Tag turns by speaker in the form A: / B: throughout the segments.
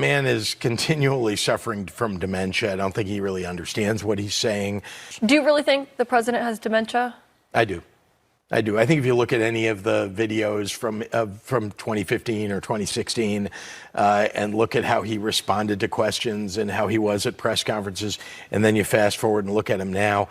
A: Man is continually suffering from dementia. I don't think he really understands what he's saying.
B: Do you really think the president has dementia?
A: I do. I think if you look at any of the videos from 2015 or 2016 and look at how he responded to questions and how he was at press conferences, and then you fast forward and look at him now,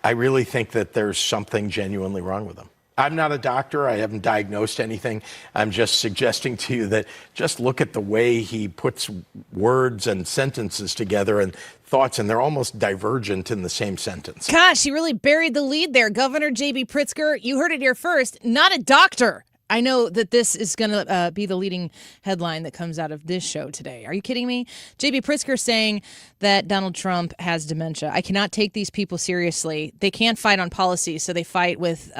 A: I really think that there's something genuinely wrong with him. I'm not a doctor. I haven't diagnosed anything. I'm just suggesting to you that just look at the way he puts words and sentences together and thoughts, and they're almost divergent in the same sentence.
C: Gosh, he really buried the lead there. Governor J.B. Pritzker, you heard it here first, not a doctor. I know that this is going to be the leading headline that comes out of this show today. Are you kidding me? J.B. Pritzker saying that Donald Trump has dementia. I cannot take these people seriously. They can't fight on policy, so they fight with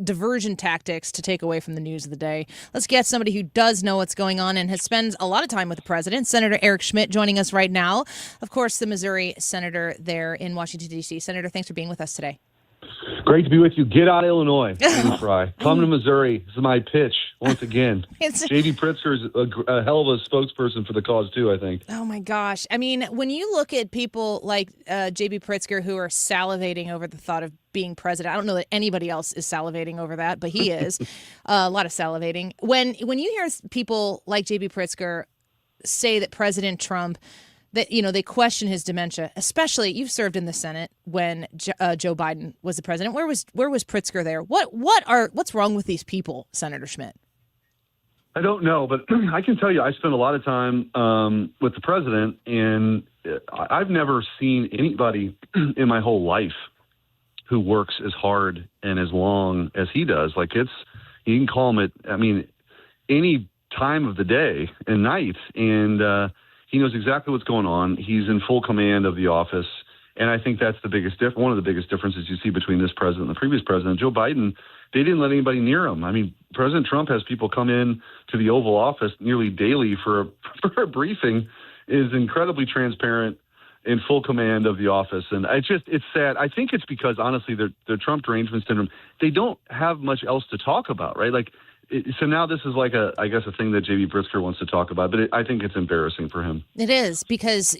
C: diversion tactics to take away from the news of the day. Let's get somebody who does know what's going on and has spent a lot of time with the president, Senator Eric Schmitt, joining us right now. Of course, the Missouri senator there in Washington, D.C. Senator, thanks for being with us today.
D: Great to be with you. Get out of Illinois, Annie Frey. Come to Missouri. This is my pitch once again. J.B. Pritzker is a hell of a spokesperson for the cause, too, I think.
C: Oh, my gosh. I mean, when you look at people like J.B. Pritzker who are salivating over the thought of being president, I don't know that anybody else is salivating over that, but he is. A lot of salivating. When you hear people like J.B. Pritzker say that President Trump, that, you know, they question his dementia, especially you've served in the Senate when Joe Biden was the president. Where was Pritzker there? What's wrong with these people, Senator Schmitt?
D: I don't know, but I can tell you I spent a lot of time with the president, and I've never seen anybody in my whole life who works as hard and as long as he does. Like, you can call him any time of the day and night, and he knows exactly what's going on. He's in full command of the office. And I think that's one of the biggest differences you see between this president and the previous president. Joe Biden, they didn't let anybody near him. I mean, President Trump has people come in to the Oval Office nearly daily for a briefing, is incredibly transparent, in full command of the office. And it's sad. I think it's because, honestly, the Trump derangement syndrome, they don't have much else to talk about, right? So now this is like a thing that J.B. Pritzker wants to talk about, but I think it's embarrassing for him.
C: It is, because,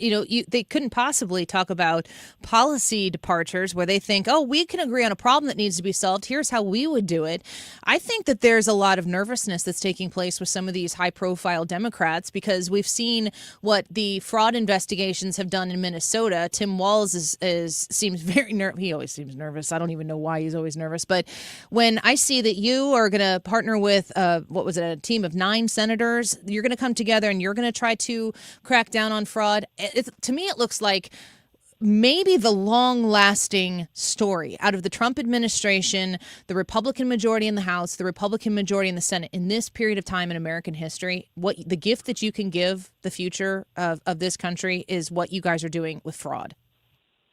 C: they couldn't possibly talk about policy departures where they think, oh, we can agree on a problem that needs to be solved. Here's how we would do it. I think that there's a lot of nervousness that's taking place with some of these high-profile Democrats, because we've seen what the fraud investigations have done in Minnesota. Tim Walz seems very nervous. He always seems nervous. I don't even know why he's always nervous. But when I see that you are going to partner with a team of 9 senators, you're going to come together and you're going to try to crack down on fraud. To me, it looks like maybe the long-lasting story out of the Trump administration, the Republican majority in the House, the Republican majority in the Senate, in this period of time in American history. What the gift that you can give the future of this country is what you guys are doing with fraud.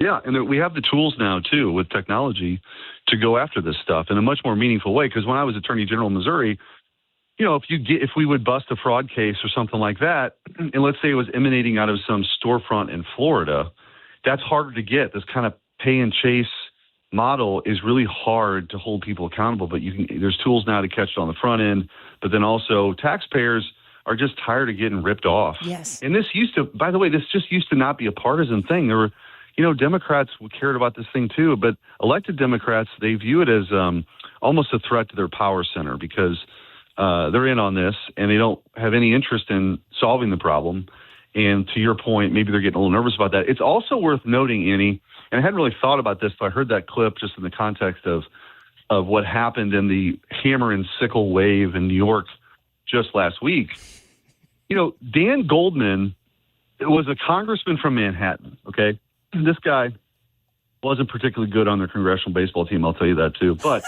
D: Yeah, and we have the tools now, too, with technology to go after this stuff in a much more meaningful way. Because when I was Attorney General in Missouri, if we would bust a fraud case or something like that, and let's say it was emanating out of some storefront in Florida, that's harder to get. This kind of pay and chase model is really hard to hold people accountable, but there's tools now to catch it on the front end. But then also taxpayers are just tired of getting ripped off.
C: Yes.
D: And this used to not be a partisan thing. There were, Democrats cared about this thing too, but elected Democrats, they view it as almost a threat to their power center, because they're in on this and they don't have any interest in solving the problem. And to your point, maybe they're getting a little nervous about that. It's also worth noting, Annie, and I hadn't really thought about this, but I heard that clip just in the context of what happened in the hammer and sickle wave in New York just last week. Dan Goldman was a congressman from Manhattan, okay? This guy wasn't particularly good on their congressional baseball team, I'll tell you that too. But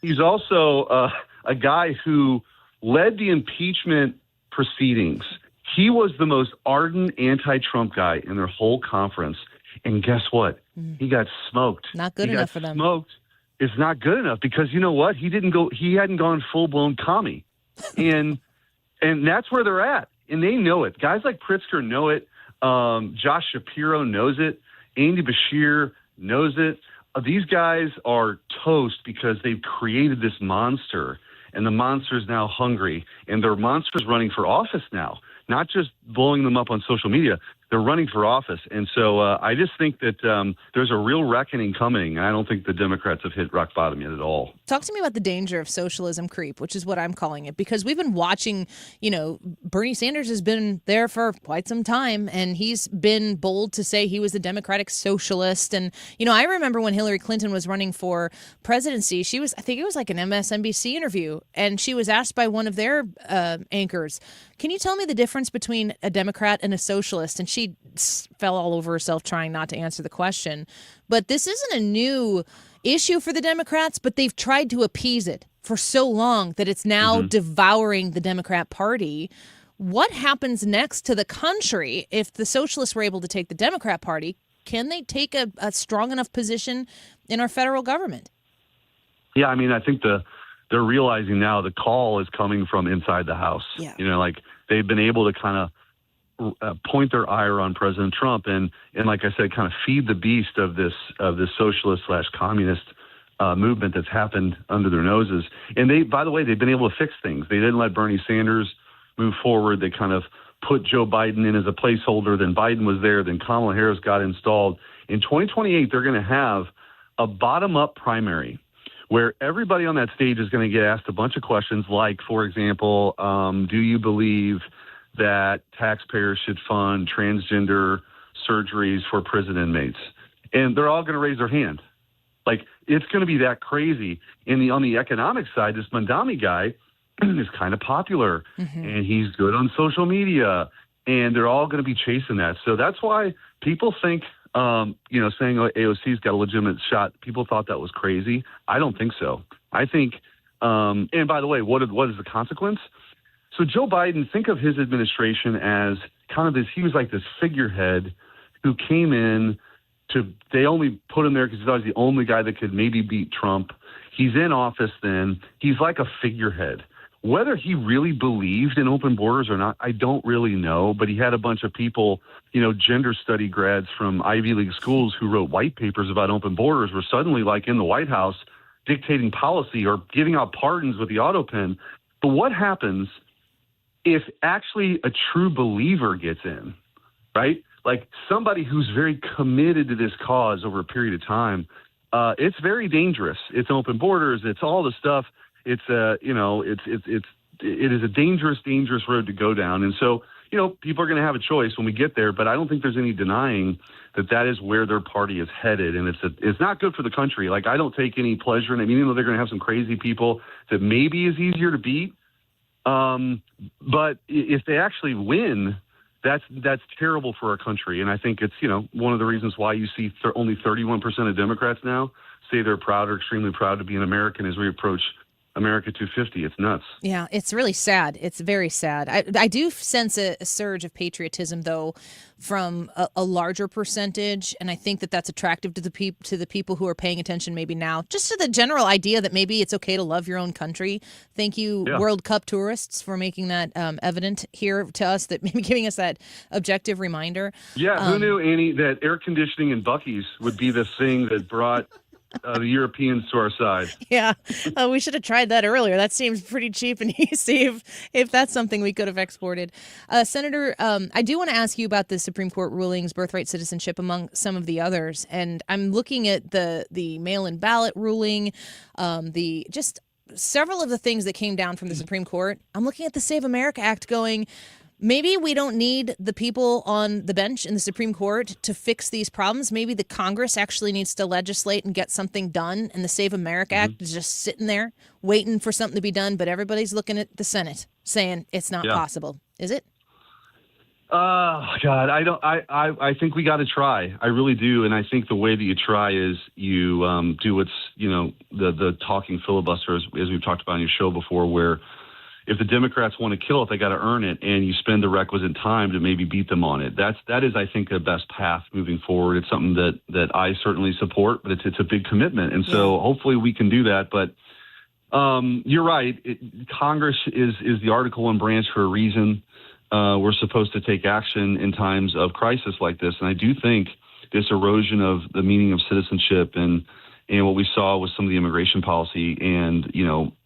D: he's also a guy who led the impeachment proceedings. He was the most ardent anti-Trump guy in their whole conference. And guess what? He got smoked.
C: Not good enough for them.
D: Smoked. It's not good enough because you know what? He hadn't gone full-blown commie. And that's where they're at. And they know it. Guys like Pritzker know it. Josh Shapiro knows it. Andy Beshear knows it. These guys are toast because they've created this monster. and the monster is now hungry, and their monster is running for office now, not just blowing them up on social media. They're running for office. And so I just think that there's a real reckoning coming. And I don't think the Democrats have hit rock bottom yet at all.
C: Talk to me about the danger of socialism creep, which is what I'm calling it, because we've been watching, Bernie Sanders has been there for quite some time, and he's been bold to say he was a democratic socialist. And, I remember when Hillary Clinton was running for presidency, I think it was like an MSNBC interview, and she was asked by one of their anchors, can you tell me the difference between a Democrat and a socialist? And she fell all over herself trying not to answer the question. But this isn't a new issue for the Democrats, but they've tried to appease it for so long that it's now devouring the Democrat Party. What happens next to the country if the socialists were able to take the Democrat Party? Can they take a strong enough position in our federal government?
D: Yeah, I mean, I think they're realizing now the call is coming from inside the House.
C: Yeah.
D: They've been able to kind of point their ire on President Trump and like I said, kind of feed the beast of this socialist / communist movement that's happened under their noses. And by the way, they've been able to fix things. They didn't let Bernie Sanders move forward. They kind of put Joe Biden in as a placeholder. Then Biden was there. Then Kamala Harris got installed. In 2028, they're going to have a bottom-up primary where everybody on that stage is going to get asked a bunch of questions like, for example, do you believe that taxpayers should fund transgender surgeries for prison inmates? And they're all going to raise their hand. Like, it's going to be that crazy. On the economic side, this Mandami guy is kind of popular, and he's good on social media, and they're all going to be chasing that. So that's why people think saying AOC's got a legitimate shot, people thought that was crazy. I don't think so. I think, and by the way, what is the consequence? So Joe Biden, think of his administration as kind of he was like this figurehead who came in they only put him there because he thought he was the only guy that could maybe beat Trump. He's in office then. He's like a figurehead. Whether he really believed in open borders or not, I don't really know, but he had a bunch of people, gender study grads from Ivy League schools who wrote white papers about open borders were suddenly like in the White House dictating policy or giving out pardons with the auto pen. But what happens if actually a true believer gets in, right? Like somebody who's very committed to this cause over a period of time, it's very dangerous. It's open borders. It's all the stuff. It is a dangerous road to go down. And so, people are going to have a choice when we get there, but I don't think there's any denying that is where their party is headed. And it's not good for the country. Like, I don't take any pleasure in it. I mean, even though they're going to have some crazy people that maybe is easier to beat. But if they actually win, that's terrible for our country. And I think it's, one of the reasons why you see only 31% of Democrats now say they're proud or extremely proud to be an American as we approach America 250. It's nuts. Yeah,
C: it's really sad. It's very sad. I do sense a surge of patriotism, though, from a larger percentage, and I think that's attractive to the people who are paying attention maybe now, just to the general idea that maybe it's okay to love your own country. Thank you, World Cup tourists, for making that evident here to us, that maybe giving us that objective reminder.
D: Yeah, who knew, Annie, that air conditioning in Buc-ee's would be the thing that brought the Europeans to our side.
C: Yeah, we should have tried that earlier. That seems pretty cheap and easy if that's something we could have exported. Senator, I do want to ask you about the Supreme Court rulings, birthright citizenship, among some of the others. And I'm looking at the mail-in ballot ruling, just several of the things that came down from the Supreme Court. I'm looking at the Save America Act going, maybe we don't need the people on the bench in the Supreme Court to fix these problems. Maybe the Congress actually needs to legislate and get something done, and the Save America Act is just sitting there waiting for something to be done, but everybody's looking at the Senate saying it's not possible. Is it?
D: Oh, God, I think we got to try. I really do. And I think the way that you try is you do what's, the talking filibuster, as we've talked about on your show before, where if the Democrats want to kill it, they got to earn it, and you spend the requisite time to maybe beat them on it. That is, I think, the best path moving forward. It's something that I certainly support, but it's a big commitment, and so hopefully we can do that. But you're right. Congress is the Article I branch for a reason. We're supposed to take action in times of crisis like this, and I do think this erosion of the meaning of citizenship and And what we saw was some of the immigration policy and,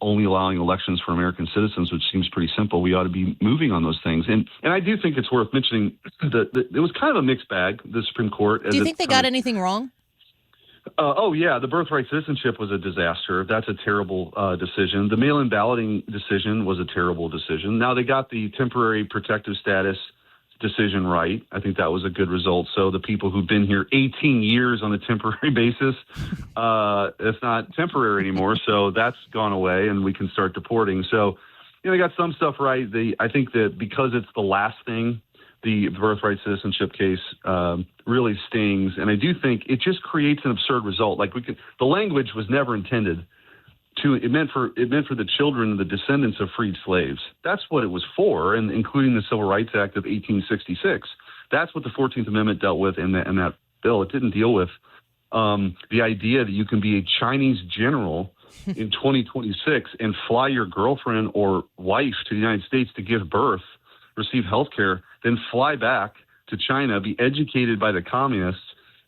D: only allowing elections for American citizens, which seems pretty simple. We ought to be moving on those things. And I do think it's worth mentioning that it was kind of a mixed bag, the Supreme Court.
C: Do you think they got anything wrong?
D: The Birthright Citizenship was a disaster. That's a terrible decision. The mail-in balloting decision was a terrible decision. Now they got the temporary protective status decision right. I think that was a good result. So the people who've been here 18 years on a temporary basis, it's not temporary anymore. So that's gone away, and we can start deporting. So, they got some stuff right. I think that because it's the last thing, the Birthright Citizenship case really stings, and I do think it just creates an absurd result. Like the language was never intended to. It meant for the children and the descendants of freed slaves. That's what it was for, and including the Civil Rights Act of 1866. That's what the 14th Amendment dealt with in that bill. It didn't deal with the idea that you can be a Chinese general in 2026 and fly your girlfriend or wife to the United States to give birth, receive health care, then fly back to China, be educated by the communists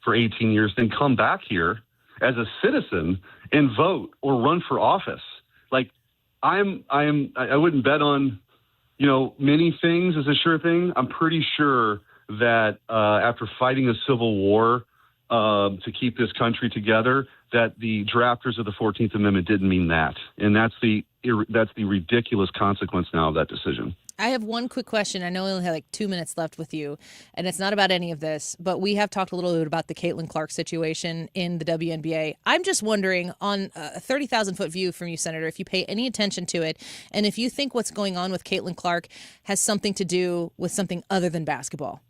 D: for 18 years, then come back here as a citizen and vote or run for office. Like I wouldn't bet on, many things as a sure thing. I'm pretty sure that after fighting a civil war to keep this country together, that the drafters of the 14th Amendment didn't mean that. And that's the ridiculous consequence now of that decision.
C: I have one quick question. I know we only have like 2 minutes left with you, and it's not about any of this, but we have talked a little bit about the Caitlin Clark situation in the WNBA. I'm just wondering, on a 30,000-foot view from you, Senator, if you pay any attention to it, and if you think what's going on with Caitlin Clark has something to do with something other than basketball.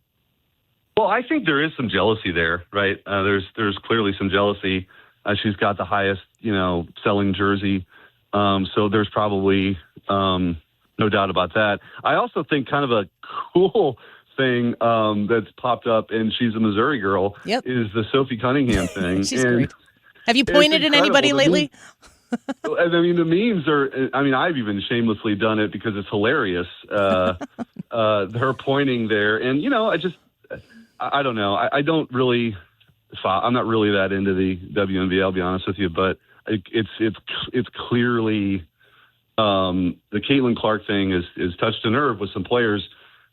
D: Well, I think there is some jealousy there, right? There's clearly some jealousy. She's got the highest, selling jersey. So there's probably no doubt about that. I also think kind of a cool thing that's popped up, and she's a Missouri girl, is the Sophie Cunningham thing.
C: She's great. Have you pointed at anybody lately?
D: The memes are, I've even shamelessly done it because it's hilarious. Her pointing there. And, I don't know. I don't really, I'm not really that into the WNBA, I'll be honest with you, but it's clearly, the Caitlin Clark thing is touched a nerve with some players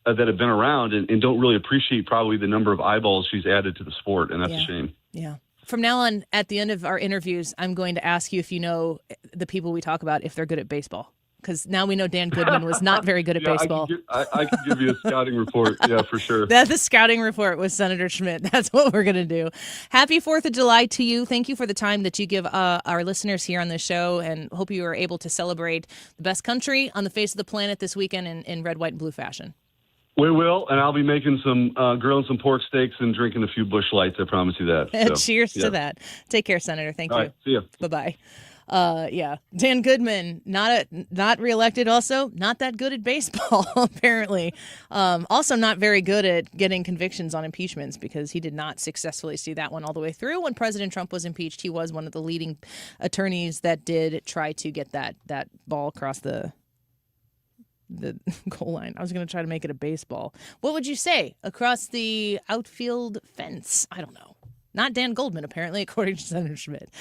D: that have been around and don't really appreciate probably the number of eyeballs she's added to the sport, and that's a shame.
C: Yeah. From now on, at the end of our interviews, I'm going to ask you if you know the people we talk about, if they're good at baseball. Because now we know Dan Goodman was not very good at baseball.
D: I can give you a scouting report. Yeah, for sure.
C: That's the scouting report with Senator Schmitt. That's what we're going to do. Happy 4th of July to you. Thank you for the time that you give our listeners here on this show, and hope you are able to celebrate the best country on the face of the planet this weekend in red, white, and blue fashion.
D: We will, and I'll be making some grilling some pork steaks and drinking a few Busch Lights. I promise you that. So,
C: cheers to that. Take care, Senator. Thank you.
D: All right, see ya.
C: Bye-bye. Dan Goodman, not reelected, also not that good at baseball, apparently. Also not very good at getting convictions on impeachments, because he did not successfully see that one all the way through. When President Trump was impeached, he was one of the leading attorneys that did try to get that ball across the goal line. I was going to try to make it a baseball. What would you say? Across the outfield fence? I don't know. Not Dan Goldman, apparently, according to Senator Schmitt.